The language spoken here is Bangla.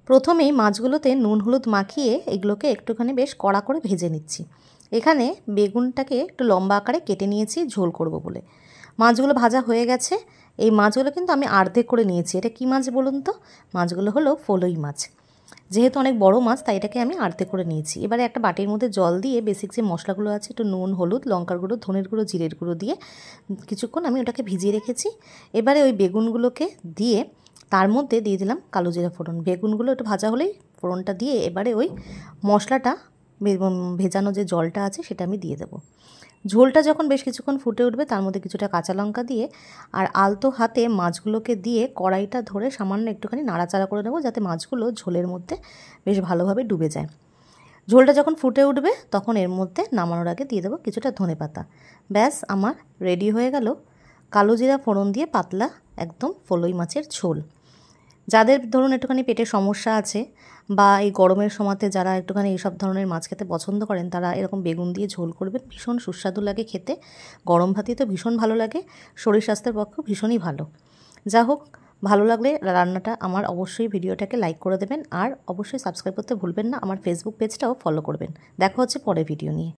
প্রথমেই মাছগুলোতে নুন হলুদ মাখিয়ে এগুলোকে একটুখানি বেশ কড়া করে ভেজে নিচ্ছি। এখানে বেগুনটাকে একটু লম্বা আকারে কেটে নিয়েছি ঝোল করব বলে। মাছগুলো ভাজা হয়ে গেছে। এই মাছগুলো কিন্তু আমি অর্ধেক করে নিয়েছি। এটা কী মাছ বলুন তো? মাছগুলো হলো ফলই মাছ। যেহেতু অনেক বড় মাছ তাই এটাকে আমি অর্ধেক করে নিয়েছি। এবারে একটা বাটির মধ্যে জল দিয়ে বেসিক যে মশলাগুলো আছে, একটু নুন হলুদ লঙ্কার গুঁড়ো ধনের গুঁড়ো জিরের গুঁড়ো দিয়ে কিছুক্ষণ আমি ওটাকে ভিজিয়ে রেখেছি। এবারে ওই বেগুনগুলোকে দিয়ে তার মধ্যে দিয়ে দিলাম কালো জিরা ফোড়ন। বেগুনগুলো একটু ভাজা হলেই ফোড়নটা দিয়ে এবারে ওই মশলাটা ভেজানো যে জলটা আছে সেটা আমি দিয়ে দেবো। ঝোলটা যখন বেশ কিছুক্ষণ ফুটে উঠবে তার মধ্যে কিছুটা কাঁচা লঙ্কা দিয়ে আর আলতো হাতে মাছগুলোকে দিয়ে কড়াইটা ধরে সামান্য একটুখানি নাড়াচাড়া করে নেবো, যাতে মাছগুলো ঝোলের মধ্যে বেশ ভালোভাবে ডুবে যায়। ঝোলটা যখন ফুটে উঠবে তখন এর মধ্যে নামানোর আগে দিয়ে দেবো কিছুটা ধনেপাতা। ব্যাস আমার রেডি হয়ে গেল কালো জিরা ফোড়ন দিয়ে পাতলা একদম ফলই মাছের ঝোল। যাদের ধরুন একটুখানি পেটের সমস্যা আছে বা এই গরমের সময়তে যারা একটুখানি এইসব ধরনের মাছ খেতে পছন্দ করেন তারা এরকম বেগুন দিয়ে ঝোল করবেন, ভীষণ সুস্বাদু লাগে খেতে। গরম ভাতে তো ভীষণ ভালো লাগে, শরীর স্বাস্থ্যের পক্ষেও ভীষণই ভালো। যা হোক, ভালো লাগলে রান্নাটা আমার অবশ্যই ভিডিওটাকে লাইক করে দেবেন আর অবশ্যই সাবস্ক্রাইব করতে ভুলবেন না। আমার ফেসবুক পেজটাও ফলো করবেন। দেখা হচ্ছে পরের ভিডিও নিয়ে।